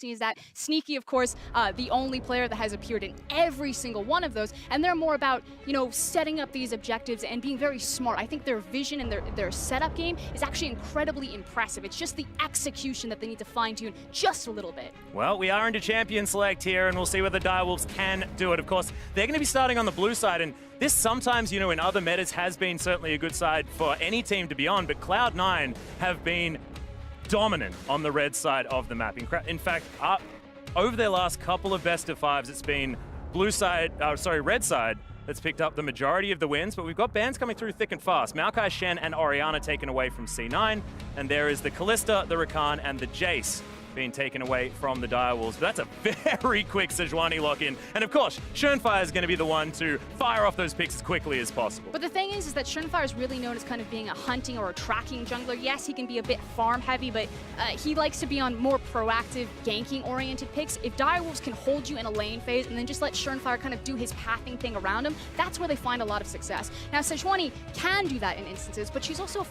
is that Sneaky, of course, the only player that has appeared in every single one of those, and they're more about, setting up these objectives and being very smart. I think their vision and their setup game is actually incredibly impressive. It's just the execution that they need to fine-tune just a little bit. Well, we are into champion select here, and we'll see whether Direwolves can do it. Of course, they're going to be starting on the blue side, and this sometimes, in other metas has been certainly a good side for any team to be on, but Cloud9 have been dominant on the red side of the map. In fact, over their last couple of best of fives, it's been red side that's picked up the majority of the wins, but we've got bans coming through thick and fast. Maokai, Shen, and Orianna taken away from C9, and there is the Kalista, the Rakan, and the Jace being taken away from the Direwolves. But that's a very quick Sejuani lock-in. And of course, Schönfire is going to be the one to fire off those picks as quickly as possible. But the thing is that Schönfire is really known as kind of being a hunting or a tracking jungler. Yes, he can be a bit farm-heavy, but he likes to be on more proactive, ganking-oriented picks. If Direwolves can hold you in a lane phase and then just let Schönfire kind of do his pathing thing around him, that's where they find a lot of success. Now, Sejuani can do that in instances, but she's also,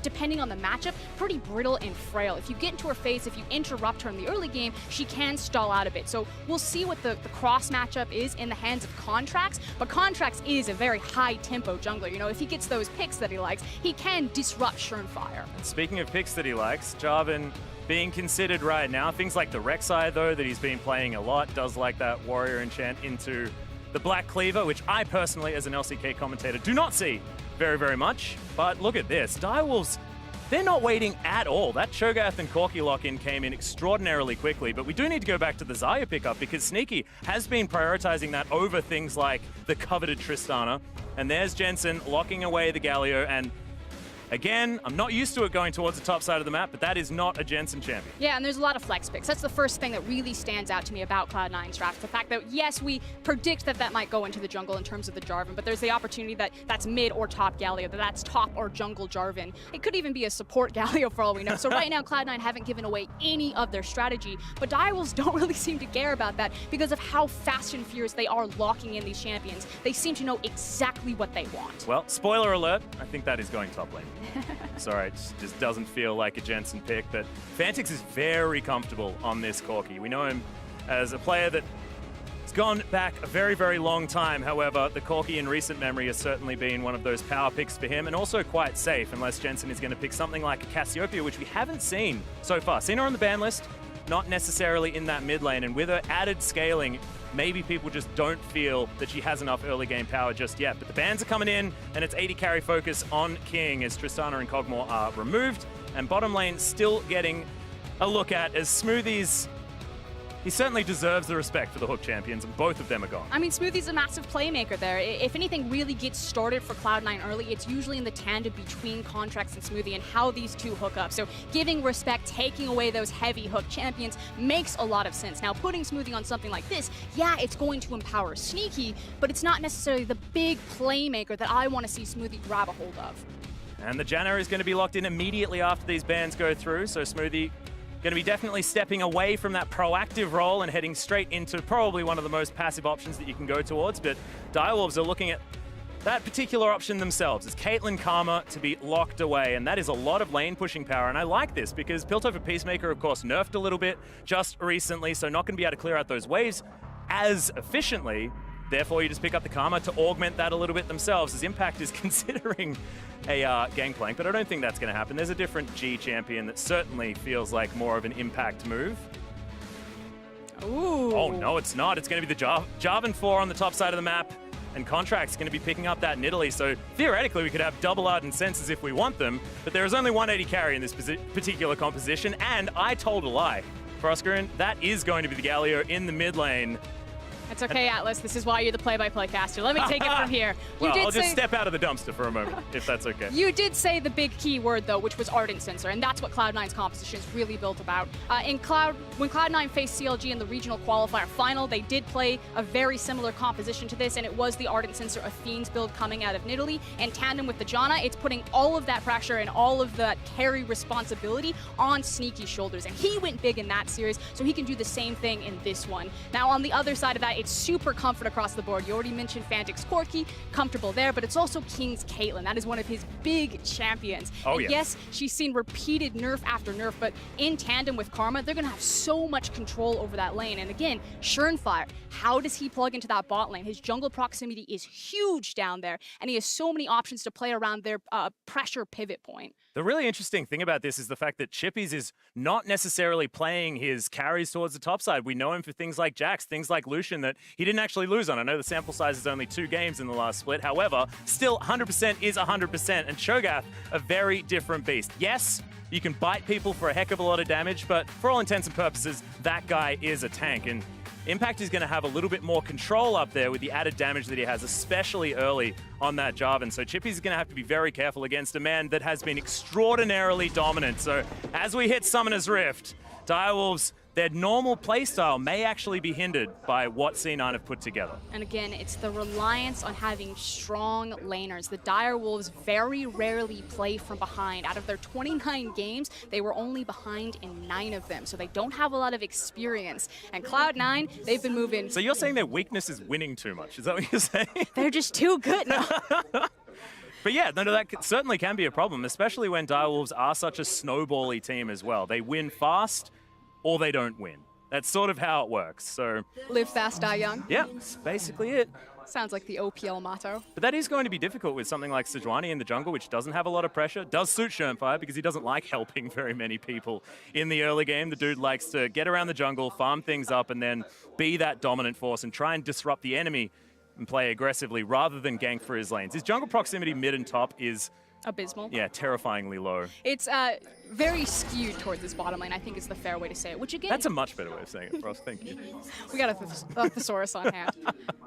depending on the matchup, pretty brittle and frail. If you get into her face, if you interrupt her in the early game, she can stall out a bit. So we'll see what the cross matchup is in the hands of Contracts, but Contracts is a very high-tempo jungler. If he gets those picks that he likes, he can disrupt Schönfire. And speaking of picks that he likes, Jarvan being considered right now. Things like the Rek'Sai, though, that he's been playing a lot, does like that warrior enchant into the Black Cleaver, which I personally, as an LCK commentator, do not see very, very much. But look at this. Direwolves, they're not waiting at all. That Cho'Gath and Corki lock-in came in extraordinarily quickly, but we do need to go back to the Xayah pickup because Sneaky has been prioritizing that over things like the coveted Tristana. And there's Jensen locking away the Galio, and again, I'm not used to it going towards the top side of the map, but that is not a Jensen champion. Yeah, and there's a lot of flex picks. That's the first thing that really stands out to me about Cloud9's draft. The fact that, yes, we predict that might go into the jungle in terms of the Jarvan, but there's the opportunity that's mid or top Galio, that's top or jungle Jarvan. It could even be a support Galio for all we know. So right now, Cloud9 haven't given away any of their strategy, but Direwolves don't really seem to care about that because of how fast and furious they are locking in these champions. They seem to know exactly what they want. Well, spoiler alert, I think that is going top lane. Sorry, it just doesn't feel like a Jensen pick, but Fantix is very comfortable on this Corki. We know him as a player that has gone back a very, very long time. However, the Corki in recent memory has certainly been one of those power picks for him, and also quite safe, unless Jensen is going to pick something like a Cassiopeia, which we haven't seen so far. Seen her on the ban list, not necessarily in that mid lane, and with her added scaling, maybe people just don't feel that she has enough early game power just yet. But the bans are coming in, and it's 80 carry focus on King as Tristana and Kog'Maw are removed, and bottom lane still getting a look at as Smoothie's. He certainly deserves the respect for the Hook champions, and both of them are gone. I mean, Smoothie's a massive playmaker there. If anything really gets started for Cloud9 early, it's usually in the tandem between Contracts and Smoothie and how these two hook up. So giving respect, taking away those heavy Hook champions makes a lot of sense. Now, putting Smoothie on something like this, yeah, it's going to empower Sneaky, but it's not necessarily the big playmaker that I want to see Smoothie grab a hold of. And the Janna is going to be locked in immediately after these bans go through, so Smoothie going to be definitely stepping away from that proactive role and heading straight into probably one of the most passive options that you can go towards. But Direwolves are looking at that particular option themselves. It's Caitlyn Karma to be locked away, and that is a lot of lane pushing power. And I like this because Piltover Peacemaker, of course, nerfed a little bit just recently, so not going to be able to clear out those waves as efficiently. Therefore, you just pick up the Karma to augment that a little bit themselves, as Impact is considering a Gangplank, but I don't think that's going to happen. There's a different G champion that certainly feels like more of an Impact move. Ooh. Oh, no, it's not. It's going to be the Jarvan 4 on the top side of the map, and Contract's going to be picking up that Nidalee, so theoretically we could have double Ardent Senses if we want them, but there is only 180 carry in this particular composition, and I told a lie. Froskarin, that is going to be the Galio in the mid lane. It's okay, Atlas. This is why you're the play-by-play caster. Let me take it from here. Well, I'll just step out of the dumpster for a moment, if that's okay. You did say the big key word, though, which was Ardent Sensor, and that's what Cloud9's composition is really built about. When Cloud9 faced CLG in the regional qualifier final, they did play a very similar composition to this, and it was the Ardent Sensor of Fiends build coming out of Nidalee. In tandem with the Janna, it's putting all of that pressure and all of that carry responsibility on Sneaky's shoulders, and he went big in that series, so he can do the same thing in this one. Now, on the other side of that, it's super comfort across the board. You already mentioned Fantic's Corki, comfortable there, but it's also King's Caitlyn. That is one of his big champions. Oh, and yes, she's seen repeated nerf after nerf, but in tandem with Karma, they're going to have so much control over that lane. And again, Surenfire, how does he plug into that bot lane? His jungle proximity is huge down there, and he has so many options to play around their pressure pivot point. The really interesting thing about this is the fact that Chippies is not necessarily playing his carries towards the top side. We know him for things like Jax, things like Lucian that he didn't actually lose on. I know the sample size is only 2 games in the last split. However, still 100% is 100%. And Cho'Gath, a very different beast. Yes, you can bite people for a heck of a lot of damage, but for all intents and purposes, that guy is a tank. And Impact is going to have a little bit more control up there with the added damage that he has, especially early on that Jarvan. So Chippy's is going to have to be very careful against a man that has been extraordinarily dominant. So as we hit Summoner's Rift, Direwolves, their normal playstyle may actually be hindered by what C9 have put together. And again, it's the reliance on having strong laners. The Direwolves very rarely play from behind. Out of their 29 games, they were only behind in 9 of them, so they don't have a lot of experience. And Cloud9, they've been moving. So you're saying their weakness is winning too much? Is that what you're saying? They're just too good now. But yeah, no, that certainly can be a problem, especially when Direwolves are such a snowbally team as well. They win fast, or they don't win. That's sort of how it works. So live fast, die young. Yeah, that's basically it. Sounds like the OPL motto. But that is going to be difficult with something like Sejuani in the jungle, which doesn't have a lot of pressure. Does suit Surenfire because he doesn't like helping very many people in the early game. The dude likes to get around the jungle, farm things up, and then be that dominant force and try and disrupt the enemy and play aggressively rather than gank for his lanes. His jungle proximity mid and top is abysmal. Yeah, terrifyingly low. It's very skewed towards this bottom lane, I think is the fair way to say it, which again... That's a much better way of saying it, Ross. Thank you. We got a thesaurus on hand.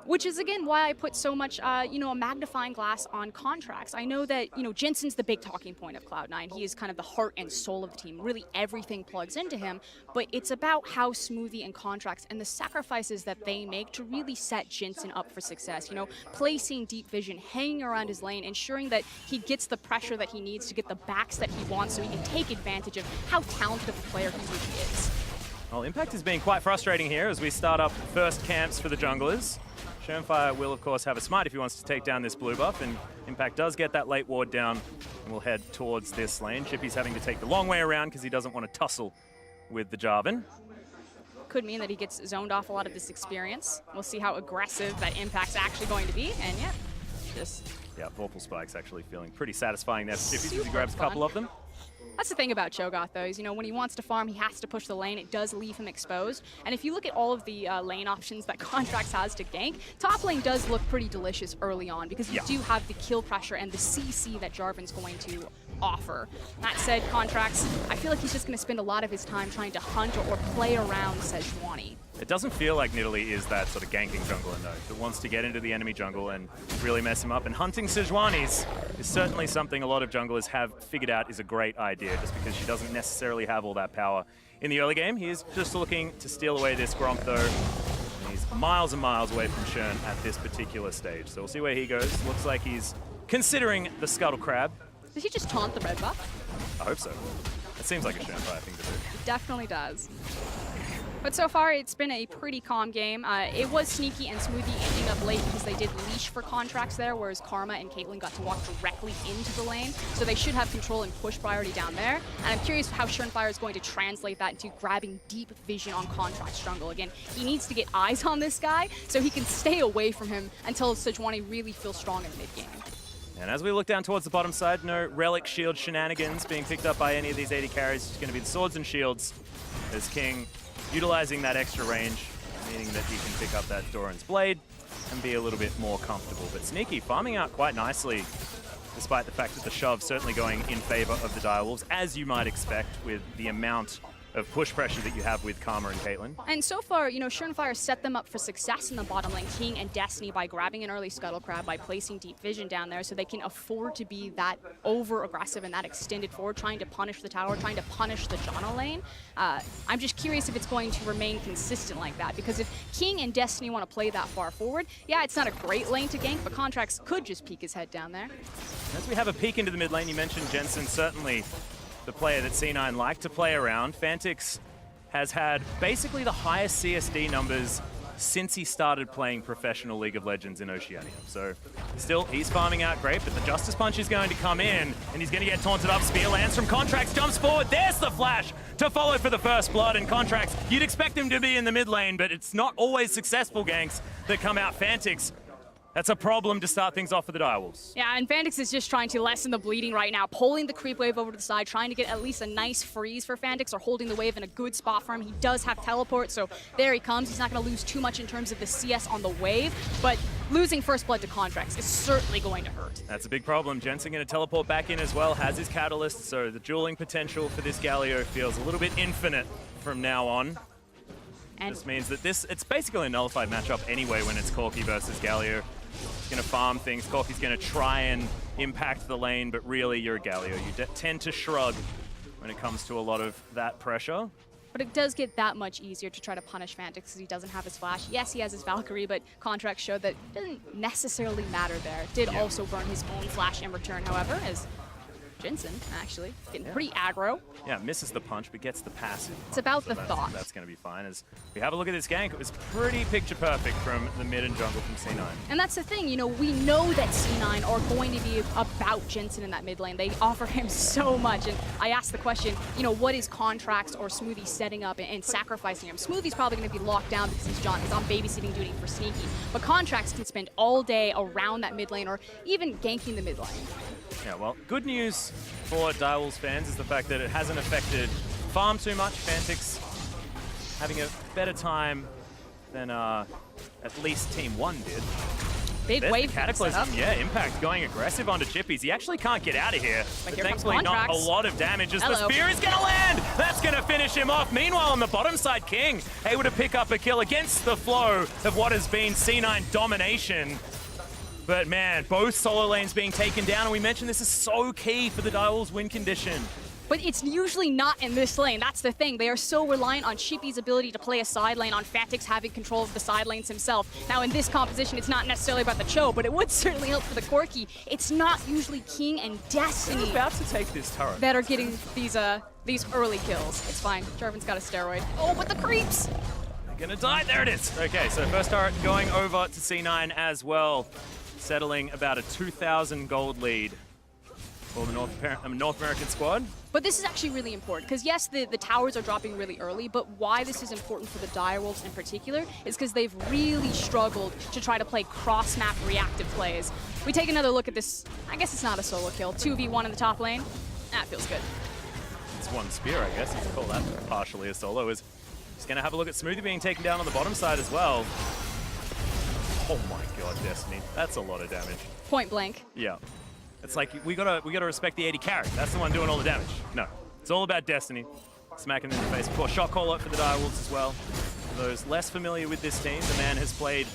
Which is, again, why I put so much, a magnifying glass on contracts. I know that, Jensen's the big talking point of Cloud9. He is kind of the heart and soul of the team. Really, everything plugs into him. But it's about how Smoothie and contracts and the sacrifices that they make to really set Jensen up for success. Placing deep vision, hanging around his lane, ensuring that he gets the pressure that he needs to get the backs that he wants so he can take advantage of how talented of a player he really is. Well, Impact is being quite frustrating here as we start up first camps for the junglers. Surenfire will, of course, have a smite if he wants to take down this blue buff, and Impact does get that late ward down and will head towards this lane. Chippy's having to take the long way around because he doesn't want to tussle with the Jarvan. Could mean that he gets zoned off a lot of this experience. We'll see how aggressive that Impact's actually going to be, and yeah, just... Yeah, Vorpal Spike's actually feeling pretty satisfying there for Chippy as he grabs a couple of them. That's the thing about Cho'Gath, though, is, when he wants to farm, he has to push the lane. It does leave him exposed. And if you look at all of the lane options that Contracts has to gank, top lane does look pretty delicious early on because you do have the kill pressure and the CC that Jarvan's going to offer. That said, Contracts, I feel like he's just going to spend a lot of his time trying to hunt or play around Sejuani. It doesn't feel like Nidalee is that sort of ganking jungler, though, that wants to get into the enemy jungle and really mess him up. And hunting Sejuani's is certainly something a lot of junglers have figured out is a great idea, just because she doesn't necessarily have all that power in the early game. He is just looking to steal away this Gromp, though. And he's miles and miles away from Shern at this particular stage. So we'll see where he goes. Looks like he's considering the Scuttle Crab. Did he just taunt the red buff? I hope so. It seems like a Surenfire thing to do. It definitely does. But so far, it's been a pretty calm game. It was sneaky and Smoothie ending up late because they did leash for contracts there, whereas Karma and Caitlyn got to walk directly into the lane. So they should have control and push priority down there. And I'm curious how Surenfire is going to translate that into grabbing deep vision on Contract's jungle. Again, he needs to get eyes on this guy so he can stay away from him until Sejuani really feels strong in the mid-game. And as we look down towards the bottom side, no relic shield shenanigans being picked up by any of these AD carries. It's going to be the swords and shields as King utilizing that extra range, meaning that he can pick up that Doran's Blade and be a little bit more comfortable. But Sneaky farming out quite nicely, despite the fact that the shove certainly going in favor of the Direwolves, as you might expect with the amount of push pressure that you have with Karma and Caitlyn. And so far, Surenfire set them up for success in the bottom lane, King and Destiny, by grabbing an early Scuttle Crab, by placing deep vision down there so they can afford to be that over-aggressive and that extended forward, trying to punish the tower, trying to punish the Janna lane. I'm just curious if it's going to remain consistent like that, because if King and Destiny want to play that far forward, yeah, it's not a great lane to gank, but Contracts could just peek his head down there. As we have a peek into the mid lane, you mentioned Jensen, certainly the player that C9 like to play around. Fantix has had basically the highest CSD numbers since he started playing professional League of Legends in Oceania. So still, he's farming out great, but the Justice Punch is going to come in, and he's going to get taunted up. Spear lands from Contracts, jumps forward. There's the flash to follow for the first blood, and Contracts, you'd expect him to be in the mid lane, but it's not always successful ganks that come out. Fantix, that's a problem to start things off for the Direwolves. Yeah, and Fantix is just trying to lessen the bleeding right now, pulling the creep wave over to the side, trying to get at least a nice freeze for Fantix, or holding the wave in a good spot for him. He does have teleport, so there he comes. He's not going to lose too much in terms of the CS on the wave, but losing first blood to Contracts is certainly going to hurt. That's a big problem. Jensen going to teleport back in as well, has his Catalyst, so the dueling potential for this Galio feels a little bit infinite from now on. And this means that it's basically a nullified matchup anyway when it's Corki versus Galio. He's going to farm things. Corki's going to try and impact the lane, but really you're a Galio. You tend to shrug when it comes to a lot of that pressure. But it does get that much easier to try to punish Fantix because he doesn't have his flash. Yes, he has his Valkyrie, but Contracts showed that it doesn't necessarily matter there. Did also burn his own flash in return, however, as Jensen, actually, getting pretty aggro. Yeah, misses the punch, but gets the passive. It's about so the thought. That's going to be fine. As we have a look at this gank, it was pretty picture perfect from the mid and jungle from C9. And that's the thing, you know, we know that C9 are going to be about Jensen in that mid lane. They offer him so much, and I asked the question, you know, what is Contracts or Smoothie setting up and sacrificing him? Smoothie's probably going to be locked down because he's on babysitting duty for Sneaky, but Contracts can spend all day around that mid lane or even ganking the mid lane. Yeah, well, good news for Direwolves fans is the fact that it hasn't affected farm too much. Fantix having a better time than at least Team 1 did. Big wave Cataclysm, yeah, Impact going aggressive onto Chippies. He actually can't get out of here, but thankfully not a lot of damage as the spear is going to land. That's going to finish him off. Meanwhile, on the bottom side, King able to pick up a kill against the flow of what has been C9 domination. But man, both solo lanes being taken down, and we mentioned this is so key for the Direwolves win condition. But it's usually not in this lane. That's the thing. They are so reliant on Chippy's ability to play a side lane, on Fantix having control of the side lanes himself. Now in this composition, it's not necessarily about the Cho, but it would certainly help for the Corki. It's not usually King and Destiny about to take this turret that are getting these early kills. It's fine. Jarvan's got a steroid. Oh, but the creeps! They're gonna die. There it is. Okay, so first turret going over to C9 as well. Settling about a 2,000 gold lead for the North American squad. But this is actually really important, because yes, the towers are dropping really early, but why this is important for the Direwolves in particular is because they've really struggled to try to play cross-map reactive plays. We take another look at this. I guess it's not a solo kill. 2v1 in the top lane. That feels good. It's one spear, I guess. You can call that partially a solo. Just going to have a look at Smoothie being taken down on the bottom side as well. Oh my god, Destiny. That's a lot of damage. Point blank. Yeah. It's like, we gotta respect the AD carry. That's the one doing all the damage. No. It's all about Destiny. Smacking them in the face. Of course, shot call out for the Direwolves as well. For those less familiar with this team, the man has played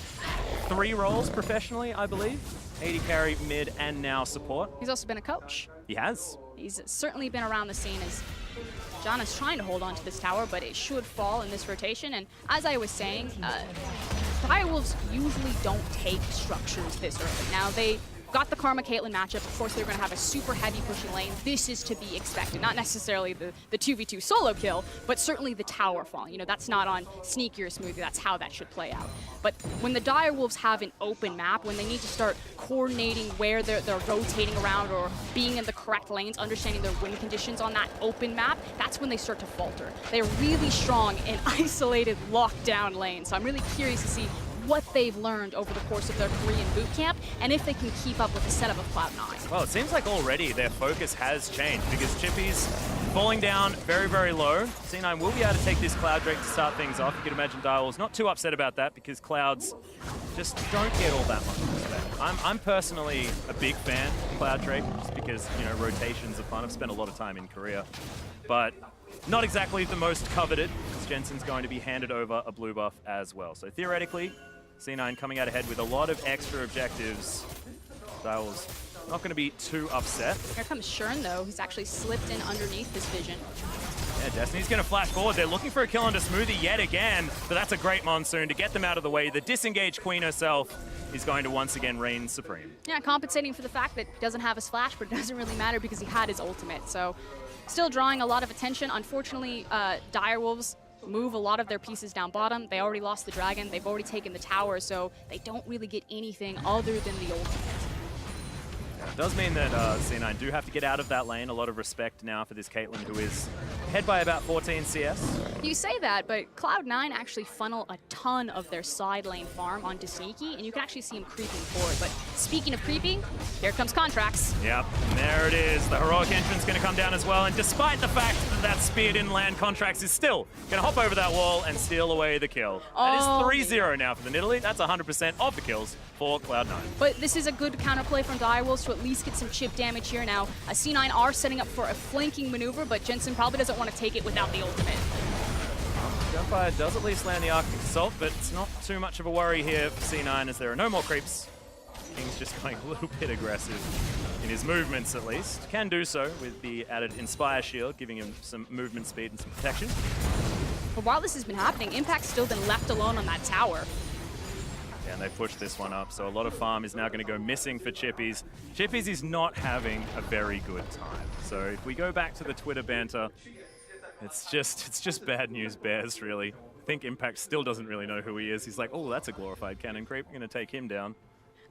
3 roles professionally, I believe. AD carry, mid, and now support. He's also been a coach. He has. He's certainly been around the scene as John is trying to hold on to this tower, but it should fall in this rotation. And as I was saying, Direwolves usually don't take structures this early. Now, they got the Karma Caitlyn matchup. Of course, they're going to have a super heavy pushing lane. This is to be expected. Not necessarily the 2v2 solo kill, but certainly the tower falling. You know, that's not on Sneaky or Smoothie. That's how that should play out. But when the Direwolves have an open map, when they need to start coordinating where they're rotating around or being in the correct lanes, understanding their win conditions on that open map, that's when they start to falter. They're really strong in isolated, lockdown lanes. So I'm really curious to see what they've learned over the course of their Korean boot camp, and if they can keep up with the setup of Cloud9. Well, it seems like already their focus has changed because Chippy's falling down very, very low. C9 will be able to take this Cloud Drake to start things off. You can imagine Direwolves not too upset about that because Clouds just don't get all that much respect. I'm personally a big fan of Cloud Drake just because, you know, rotations are fun. I've spent a lot of time in Korea, but not exactly the most coveted. Jensen's going to be handed over a blue buff as well. So theoretically, C9 coming out ahead with a lot of extra objectives. Direwolves not going to be too upset. Here comes Shern, though, who's actually slipped in underneath this vision. Yeah, Destiny's going to flash forward. They're looking for a kill onto Smoothie yet again, but that's a great Monsoon to get them out of the way. The disengaged Queen herself is going to once again reign supreme. Yeah, compensating for the fact that he doesn't have his flash, but it doesn't really matter because he had his ultimate. So still drawing a lot of attention. Unfortunately, Direwolves move a lot of their pieces down bottom. They already lost the dragon. They've already taken the tower, so they don't really get anything other than the ultimate. It does mean that C9 do have to get out of that lane. A lot of respect now for this Caitlyn, who is ahead by about 14 CS. You say that, but Cloud9 actually funnel a ton of their side lane farm onto Sneaky, and you can actually see him creeping forward. But speaking of creeping, here comes Contracts. Yep, and there it is. The heroic entrance going to come down as well, and despite the fact that that spear didn't land, Contracts is still going to hop over that wall and steal away the kill. That is 3-0 now for the Nidalee. That's 100% of the kills for Cloud9. But this is a good counterplay from Direwolves to at least get some chip damage here now. C9 are setting up for a flanking maneuver, but Jensen probably doesn't want to take it without the ultimate. Gunfire does at least land the Arctic Assault, but it's not too much of a worry here for C9 as there are no more creeps. King's just going a little bit aggressive in his movements at least. Can do so with the added Inspire Shield, giving him some movement speed and some protection. But while this has been happening, Impact's still been left alone on that tower. Yeah, and they pushed this one up, so a lot of farm is now going to go missing for Chippies. Chippies is not having a very good time. So if we go back to the Twitter banter, it's just bad news bears, really. I think Impact still doesn't really know who he is. He's like, oh, that's a glorified cannon creep. I'm going to take him down.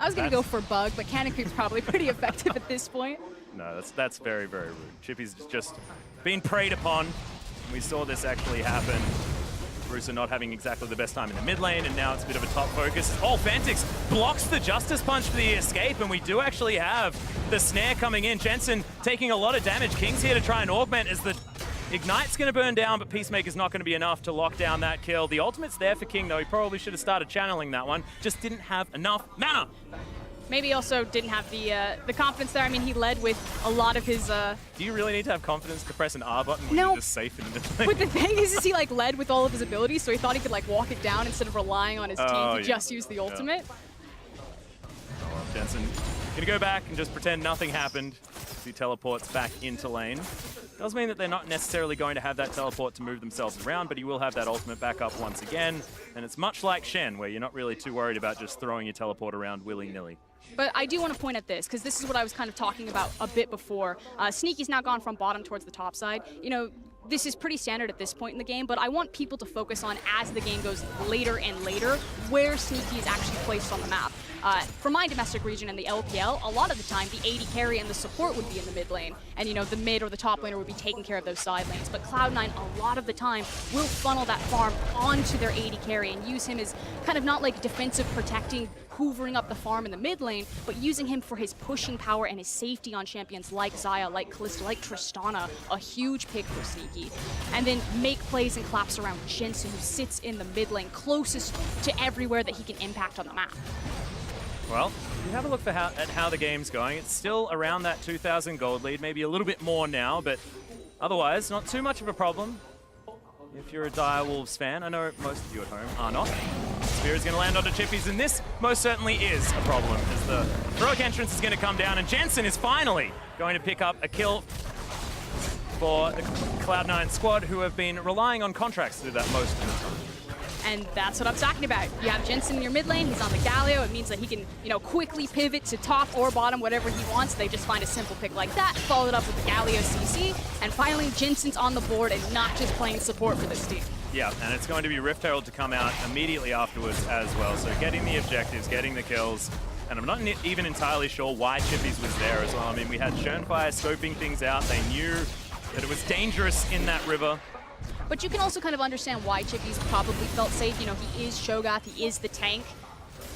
I was going to go for Bug, but cannon creep's probably pretty effective at this point. No, that's very, very rude. Chippy's just been preyed upon. We saw this actually happen. Bruiser not having exactly the best time in the mid lane, and now it's a bit of a top focus. Oh, Fantix blocks the Justice Punch for the escape, and we do actually have the snare coming in. Jensen taking a lot of damage. King's here to try and augment as the Ignite's going to burn down, but Peacemaker's not going to be enough to lock down that kill. The ultimate's there for King, though. He probably should have started channeling that one. Just didn't have enough mana. Maybe also didn't have the confidence there. I mean, he led with a lot of his... Do you really need to have confidence to press an R button when no. you're just safe in the mid lane? But the thing is he like led with all of his abilities, so he thought he could like walk it down instead of relying on his team to just use the ultimate. Oh, well, Jensen gonna go back and just pretend nothing happened. He teleports back into lane. Does mean that they're not necessarily going to have that teleport to move themselves around, but he will have that ultimate back up once again. And it's much like Shen, where you're not really too worried about just throwing your teleport around willy-nilly. But I do want to point at this, because this is what I was kind of talking about a bit before. Sneaky's now gone from bottom towards the top side. You know, this is pretty standard at this point in the game, but I want people to focus on, as the game goes later and later, where Sneaky is actually placed on the map. For my domestic region in the LPL, a lot of the time the AD carry and the support would be in the mid lane, and you know the mid or the top laner would be taking care of those side lanes. But Cloud9 a lot of the time will funnel that farm onto their AD carry and use him as kind of not like defensive protecting, hoovering up the farm in the mid lane, but using him for his pushing power and his safety on champions like Xayah, like Kalista, like Tristana, a huge pick for Sneaky. And then make plays and claps around Jensen, who sits in the mid lane closest to everywhere that he can impact on the map. Well, you have a look at how the game's going. It's still around that 2,000 gold lead, maybe a little bit more now, but otherwise, not too much of a problem. If you're a Direwolves fan, I know most of you at home are not. Spear is going to land onto Chippies, and this most certainly is a problem, as the heroic entrance is going to come down, and Jensen is finally going to pick up a kill for the Cloud9 squad, who have been relying on contracts to do that most of the time. And that's what I'm talking about. You have Jensen in your mid lane, he's on the Galio. It means that he can, you know, quickly pivot to top or bottom, whatever he wants. They just find a simple pick like that, followed up with the Galio CC, and finally Jensen's on the board and not just playing support for this team. Yeah, and it's going to be Rift Herald to come out immediately afterwards as well. So getting the objectives, getting the kills, and I'm not even entirely sure why Chippies was there as well. I mean, we had Schönfire scoping things out. They knew that it was dangerous in that river. But you can also kind of understand why Chippies probably felt safe. You know, he is Shogath, he is the tank.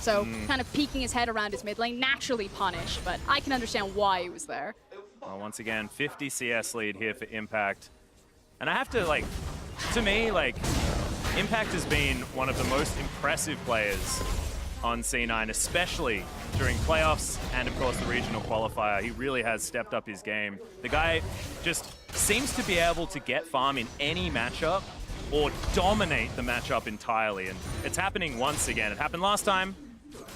So kind of peeking his head around his mid lane, naturally punished, but I can understand why he was there. Well, once again, 50 CS lead here for Impact. And I have to, like, to me, like, Impact has been one of the most impressive players on C9, especially during playoffs and, of course, the regional qualifier. He really has stepped up his game. The guy just seems to be able to get farm in any matchup or dominate the matchup entirely. And it's happening once again. It happened last time.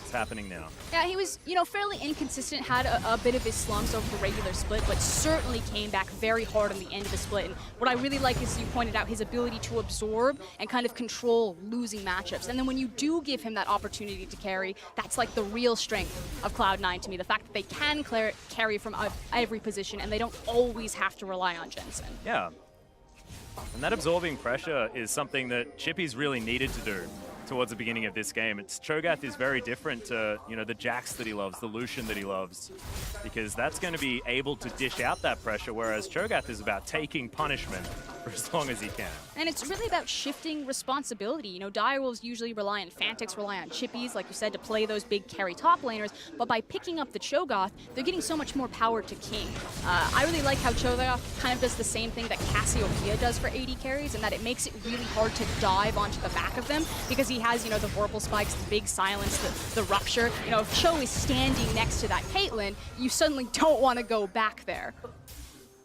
It's happening now. Yeah, he was, you know, fairly inconsistent, had a bit of his slumps over the regular split, but certainly came back very hard on the end of the split. And what I really like is, you pointed out, his ability to absorb and kind of control losing matchups. And then when you do give him that opportunity to carry, that's like the real strength of Cloud9 to me. The fact that they can carry from every position and they don't always have to rely on Jensen. Yeah. And that absorbing pressure is something that Chippy's really needed to do towards the beginning of this game. Cho'Gath is very different to, you know, the Jax that he loves, the Lucian that he loves, because that's going to be able to dish out that pressure, whereas Cho'Gath is about taking punishment for as long as he can. And it's really about shifting responsibility. You know, Direwolves usually rely on Fantix, rely on Chippies, like you said, to play those big carry top laners, but by picking up the Cho'Gath, they're getting so much more power to King. I really like how Cho'Gath kind of does the same thing that Cassiopeia does for AD carries, and that it makes it really hard to dive onto the back of them, because he has, you know, the Vorpal Spikes, the big silence, the Rupture. You know, if Cho is standing next to that Caitlyn, you suddenly don't want to go back there.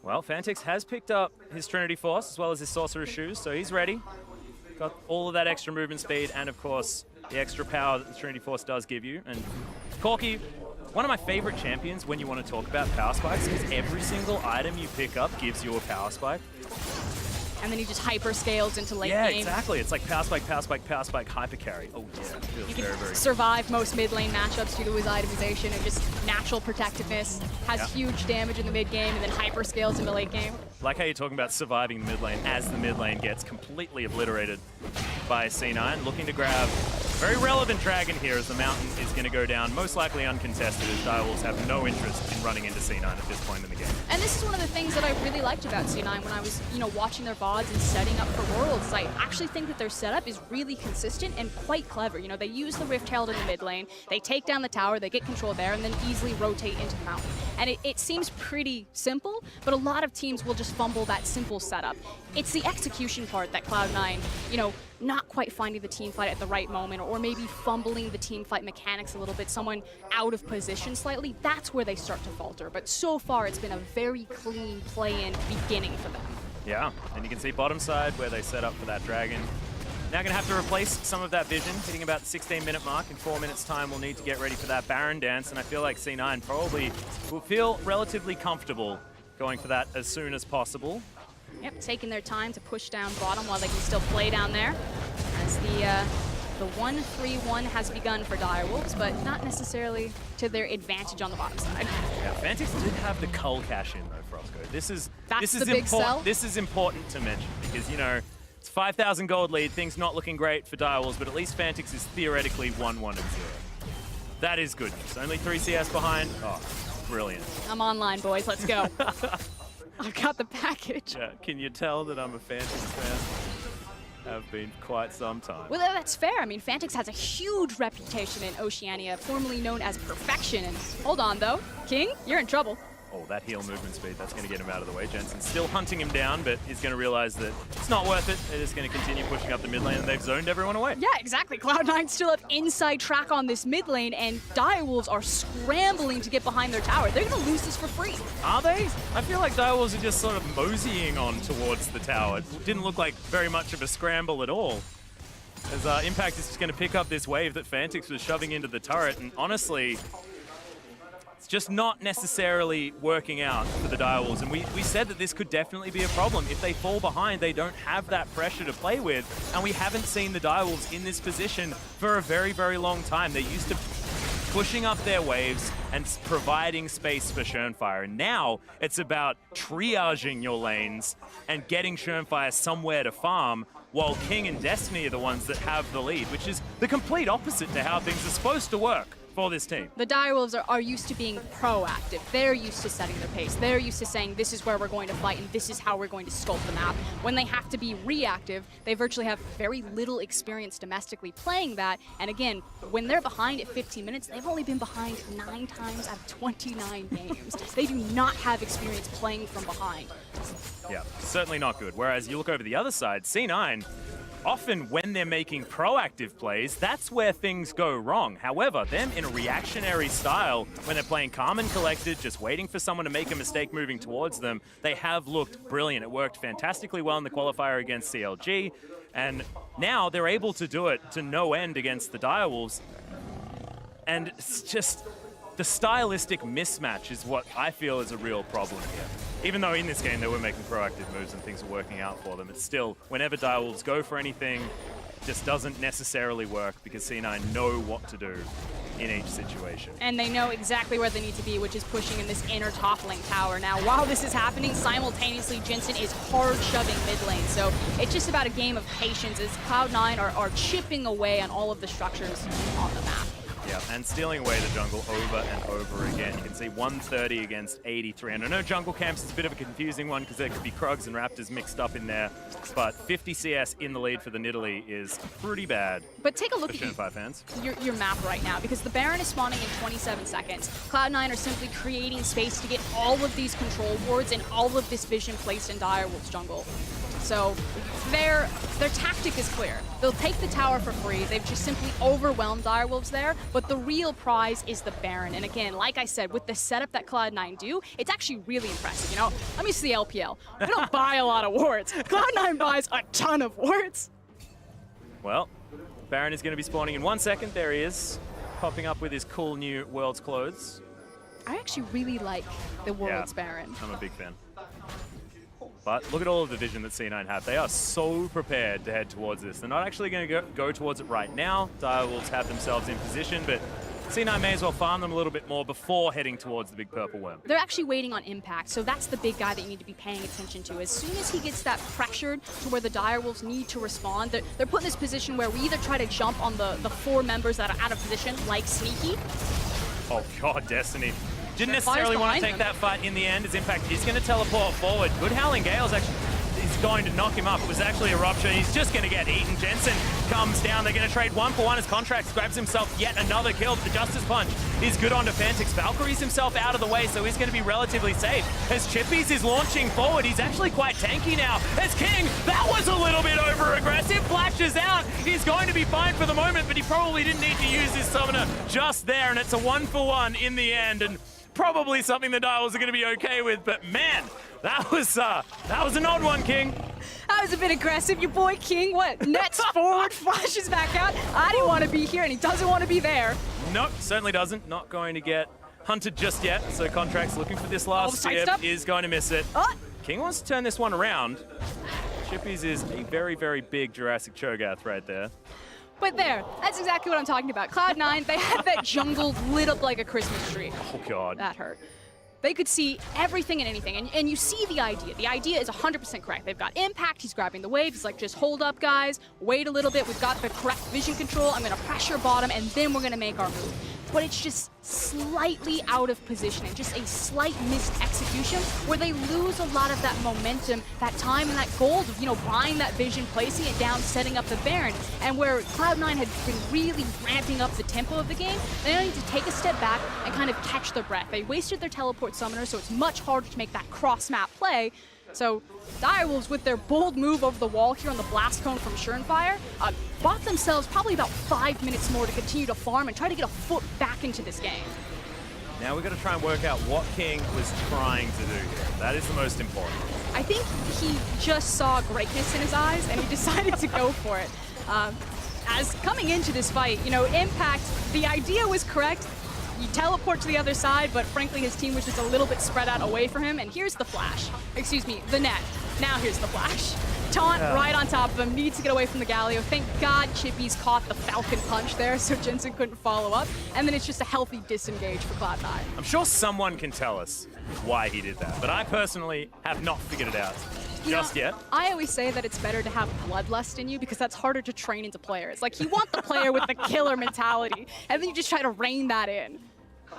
Well, Fantix has picked up his Trinity Force as well as his Sorcerer's Shoes, so he's ready. Got all of that extra movement speed and, of course, the extra power that the Trinity Force does give you. And Corki, one of my favorite champions when you want to talk about power spikes, because every single item you pick up gives you a power spike. And then he just hyper scales into late game. Yeah, exactly. It's like power spike, power spike, power spike, hyper carry. Oh yeah, it feels you can very survive most mid lane matchups due to his itemization and just natural protectiveness. Has huge damage in the mid game and then hyper scales into late game. Like how you're talking about surviving the mid lane as the mid lane gets completely obliterated by C9. Looking to grab a very relevant dragon here as the mountain is going to go down, most likely uncontested, as Direwolves have no interest in running into C9 at this point in the game. And this is one of the things that I really liked about C9 when I was, you know, watching their VODs and setting up for Worlds. I actually think that their setup is really consistent and quite clever. You know, they use the Rift Herald in the mid lane, they take down the tower, they get control there, and then easily rotate into the mountain. And it seems pretty simple, but a lot of teams will just fumble that simple setup. It's the execution part that Cloud9, you know, not quite finding the team fight at the right moment, or maybe fumbling the team fight mechanics a little bit, someone out of position slightly, that's where they start to falter. But so far, it's been a very clean play-in beginning for them. Yeah, and you can see bottom side where they set up for that dragon. Now going to have to replace some of that vision, hitting about the 16-minute mark. In 4 minutes' time, we'll need to get ready for that Baron dance, and I feel like C9 probably will feel relatively comfortable going for that as soon as possible. Yep, taking their time to push down bottom while they can still play down there. As the 1-3-1 has begun for Direwolves, but not necessarily to their advantage on the bottom side. Yeah, Fantix did have the Cull cash in though, Frosco. This is the big sell. This is important to mention because, you know, it's 5,000 gold lead, things not looking great for Direwolves, but at least Fantix is theoretically 1-1-0. That is good news. Only 3 CS behind. Oh, brilliant. I'm online, boys. Let's go. I've got the package. Yeah, can you tell that I'm a Fantix fan? Have been quite some time. Well, that's fair. I mean, Fantix has a huge reputation in Oceania, formerly known as Perfection. And hold on, though. King, you're in trouble. Oh, that heal movement speed, that's going to get him out of the way. Jensen's still hunting him down, but he's going to realize that it's not worth it. They're just going to continue pushing up the mid lane, and they've zoned everyone away. Yeah, exactly. Cloud9 still have inside track on this mid lane, and Direwolves are scrambling to get behind their tower. They're going to lose this for free. Are they? I feel like Direwolves are just sort of moseying on towards the tower. It didn't look like very much of a scramble at all. As Impact is just going to pick up this wave that Fantix was shoving into the turret, and honestly, it's just not necessarily working out for the Direwolves. And we said that this could definitely be a problem. If they fall behind, they don't have that pressure to play with. And we haven't seen the Direwolves in this position for a very, very long time. They're used to pushing up their waves and providing space for Schönfire. And now it's about triaging your lanes and getting Schönfire somewhere to farm, while King and Destiny are the ones that have the lead, which is the complete opposite to how things are supposed to work for this team. The Direwolves are used to being proactive. They're used to setting their pace. They're used to saying, this is where we're going to fight and this is how we're going to sculpt the map. When they have to be reactive, they virtually have very little experience domestically playing that. And again, when they're behind at 15 minutes, they've only been behind 9 times out of 29 games. They do not have experience playing from behind. Yeah, certainly not good. Whereas you look over the other side, C9, often when they're making proactive plays, that's where things go wrong. However, them in a reactionary style, when they're playing calm and collected, just waiting for someone to make a mistake moving towards them, they have looked brilliant. It worked fantastically well in the qualifier against CLG, and now they're able to do it to no end against the Direwolves. And it's just, the stylistic mismatch is what I feel is a real problem here. Even though in this game they were making proactive moves and things were working out for them, it's still, whenever Direwolves go for anything, it just doesn't necessarily work because C9 know what to do in each situation. And they know exactly where they need to be, which is pushing in this inner top lane tower. Now, while this is happening, simultaneously, Jensen is hard shoving mid lane. So it's just about a game of patience as Cloud9 are chipping away on all of the structures on the map. Yeah, and stealing away the jungle over and over again. You can see 130 against 83. And I know jungle camps is a bit of a confusing one because there could be Krugs and Raptors mixed up in there, but 50 CS in the lead for the Nidalee is pretty bad. But take a look at your map right now, because the Baron is spawning in 27 seconds. Cloud9 are simply creating space to get all of these control wards and all of this vision placed in Direwolf's jungle. So their tactic is clear. They'll take the tower for free. They've just simply overwhelmed Direwolves there, but the real prize is the Baron. And again, like I said, with the setup that Cloud9 do, it's actually really impressive. You know, let me see the LPL. We don't buy a lot of wards. Cloud9 buys a ton of wards. Well, Baron is going to be spawning in 1 second. There he is, popping up with his cool new World's clothes. I actually really like the World's Baron. I'm a big fan. But look at all of the vision that C9 have. They are so prepared to head towards this. They're not actually going to go towards it right now. Direwolves have themselves in position, but C9 may as well farm them a little bit more before heading towards the big purple worm. They're actually waiting on impact, so that's the big guy that you need to be paying attention to. As soon as he gets that pressured to where the Direwolves need to respond, they're put in this position where we either try to jump on the 4 members that are out of position, like Sneaky. Oh god, Destiny. Didn't necessarily want to take that fight in the end, as Impact is going to teleport forward. Good Howling Gale's actually is going to knock him up. It was actually a rupture. He's just going to get eaten. Jensen comes down. They're going to trade 1 for 1 as Contracts grabs himself yet another kill. The Justice Punch is good onto Fantix. Valkyries himself out of the way, so he's going to be relatively safe. As Chippies is launching forward, he's actually quite tanky now. As King, that was a little bit over-aggressive. Flashes out. He's going to be fine for the moment, but he probably didn't need to use his summoner just there, and it's a 1 for 1 in the end. And probably something the Dials are going to be okay with, but man, that was an odd one, King. That was a bit aggressive. Your boy King, what, nets forward, flashes back out. I didn't want to be here, and he doesn't want to be there. Nope, certainly doesn't. Not going to get hunted just yet, so Contract's looking for this last spear, is going to miss it. King wants to turn this one around. Chippies is a very, very big Jurassic Cho'Gath right there. But there, that's exactly what I'm talking about. Cloud9, they had that jungle lit up like a Christmas tree. Oh, God. That hurt. They could see everything and anything, and you see the idea. The idea is 100% correct. They've got impact, he's grabbing the wave, he's like, just hold up, guys, wait a little bit, we've got the correct vision control, I'm gonna pressure bottom, and then we're gonna make our move. But it's just slightly out of positioning, just a slight missed execution where they lose a lot of that momentum, that time and that gold of, you know, buying that vision, placing it down, setting up the Baron. And where Cloud9 had been really ramping up the tempo of the game, they now need to take a step back and kind of catch their breath. They wasted their teleport summoner, so it's much harder to make that cross-map play. So Direwolves, with their bold move over the wall here on the blast cone from Surenfire, bought themselves probably about 5 minutes more to continue to farm and try to get a foot back into this game. Now we've got to try and work out what King was trying to do here. That is the most important. I think he just saw greatness in his eyes and he decided to go for it. As coming into this fight, you know, Impact, the idea was correct. You teleport to the other side, but frankly his team was just a little bit spread out away from him, and here's the flash. Excuse me, the net. Now here's the flash. Taunt right on top of him, needs to get away from the Galio. Thank God Chippies caught the Falcon Punch there, so Jensen couldn't follow up, and then it's just a healthy disengage for Cloud9. I'm sure someone can tell us why he did that, but I personally have not figured it out just yet. I always say that it's better to have bloodlust in you because that's harder to train into players. Like, you want the player with the killer mentality, and then you just try to rein that in.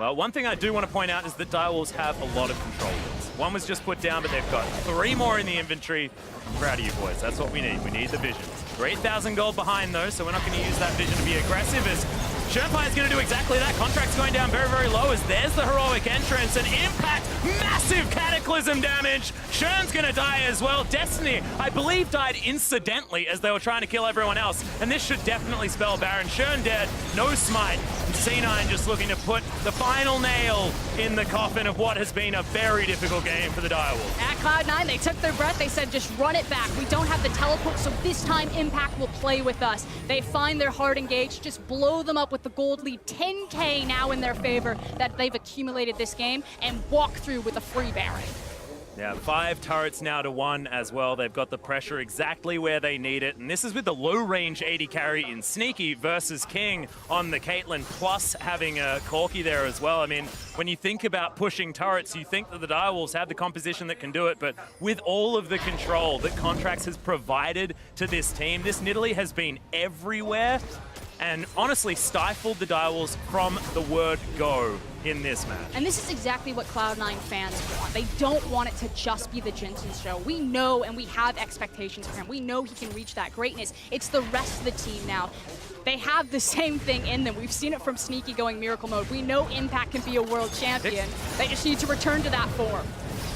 Well, one thing I do want to point out is that Direwolves have a lot of control wards. One was just put down, but they've got 3 more in the inventory. I'm proud of you boys. That's what we need. We need the vision. 3,000 gold behind those, so we're not going to use that vision to be aggressive as Surenfire is going to do exactly that. Contract's going down very, very low as there's the heroic entrance and impact. Massive cataclysm damage. Shern's going to die as well. Destiny, I believe, died incidentally as they were trying to kill everyone else. And this should definitely spell Baron. Shern dead, no smite. And C9 just looking to put the final nail in the coffin of what has been a very difficult game for the Direwolves. At Cloud9, they took their breath. They said, just run it back. We don't have the teleport, so this time Impact will play with us. They find their hard engage, just blow them up with the gold lead. 10K now in their favor that they've accumulated this game, and walk through with a free Baron. Yeah, 5 turrets now to 1 as well. They've got the pressure exactly where they need it. And this is with the low-range AD carry in Sneaky versus King on the Caitlyn, plus having a Corki there as well. I mean, when you think about pushing turrets, you think that the Direwolves have the composition that can do it, but with all of the control that Contracts has provided to this team, this Nidalee has been everywhere and honestly stifled the Direwolves from the word go in this match. And this is exactly what Cloud9 fans want. They don't want it to just be the Jensen show. We know and we have expectations for him. We know he can reach that greatness. It's the rest of the team now. They have the same thing in them. We've seen it from Sneaky going Miracle Mode. We know Impact can be a world champion. They just need to return to that form.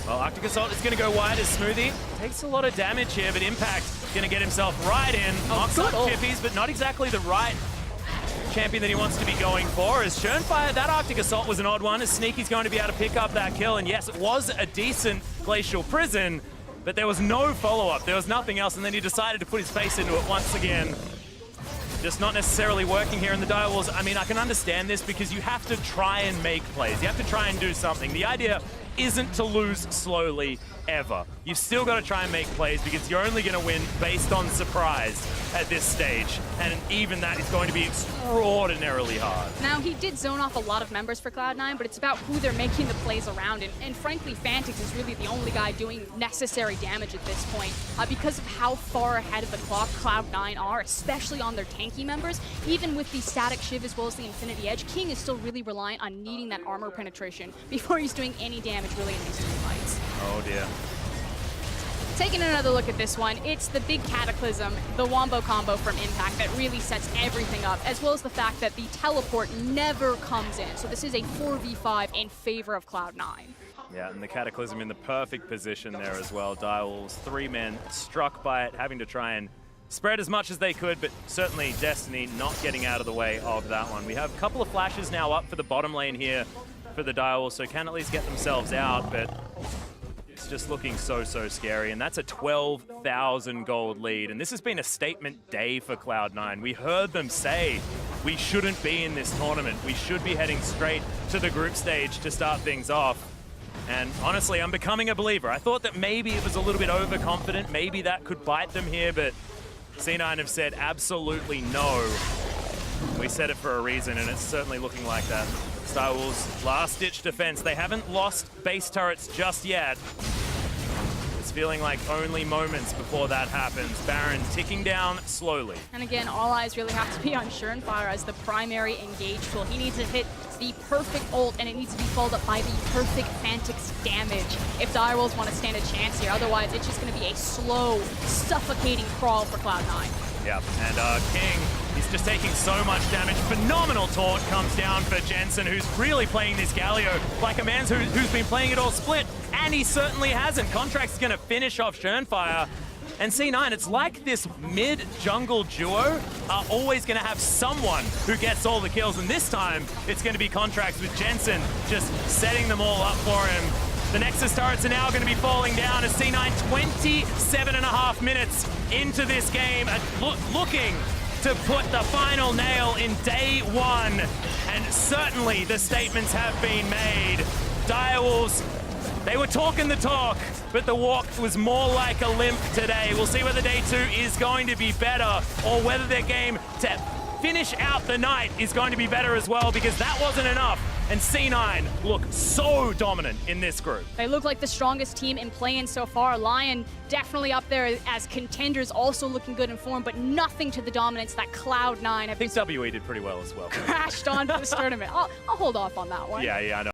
Well, Arctic Assault is going to go wide as Smoothie. Takes a lot of damage here, but Impact going to get himself right in. Knocks up Chippies, but not exactly the right champion that he wants to be going for. As Schönfire, that Arctic Assault was an odd one, as Sneaky's going to be able to pick up that kill. And yes, it was a decent Glacial Prison, but there was no follow-up. There was nothing else, and then he decided to put his face into it once again. Just not necessarily working here in the Direwolves. I mean, I can understand this because you have to try and make plays. You have to try and do something. The idea isn't to lose slowly, ever. You've still got to try and make plays because you're only going to win based on surprise at this stage. And even that is going to be extraordinarily hard. Now, he did zone off a lot of members for Cloud9, but it's about who they're making the plays around. And frankly, Fantix is really the only guy doing necessary damage at this point. Because of how far ahead of the clock Cloud9 are, especially on their tanky members, even with the static Shiv as well as the Infinity Edge, King is still really reliant on needing that armor penetration before he's doing any damage really in these team fights. Oh dear. Taking another look at this one, it's the big Cataclysm, the Wombo combo from Impact that really sets everything up, as well as the fact that the teleport never comes in. So this is a 4v5 in favor of Cloud9. Yeah, and the Cataclysm in the perfect position there as well. Direwolves, 3 men struck by it, having to try and spread as much as they could, but certainly Destiny not getting out of the way of that one. We have a couple of flashes now up for the bottom lane here for the Direwolves, so can at least get themselves out, but it's just looking so scary, and that's a 12,000 gold lead, and this has been a statement day for Cloud9. We heard them say we shouldn't be in this tournament. We should be heading straight to the group stage to start things off. And honestly, I'm becoming a believer. I thought that maybe it was a little bit overconfident. Maybe that could bite them here, but C9 have said absolutely no. We said it for a reason, and it's certainly looking like that. Direwolves' last-ditch defense. They haven't lost base turrets just yet. It's feeling like only moments before that happens. Baron ticking down slowly. And again, all eyes really have to be on Schönfire as the primary engage tool. He needs to hit the perfect ult, and it needs to be followed up by the perfect Fantix damage if Direwolves want to stand a chance here. Otherwise, it's just going to be a slow, suffocating crawl for Cloud9. Yep, and King, he's just taking so much damage. Phenomenal taunt comes down for Jensen, who's really playing this Galio like a man who's been playing it all split, and he certainly hasn't. Contract's going to finish off Schönfire. And C9, it's like this mid-jungle duo are always going to have someone who gets all the kills, and this time it's going to be Contracts with Jensen just setting them all up for him. The Nexus turrets are now going to be falling down as C9 27.5 minutes into this game, looking to put the final nail in day one. And certainly the statements have been made. Direwolves, they were talking the talk, but the walk was more like a limp today. We'll see whether day 2 is going to be better, or whether their game to finish out the night is going to be better as well, because that wasn't enough. And C9 look so dominant in this group. They look like the strongest team in play-in so far. Lion definitely up there as contenders, also looking good in form, but nothing to the dominance that Cloud9 have. I think WE did pretty well as well. Crashed onto this tournament. I'll hold off on that one. Yeah, I know.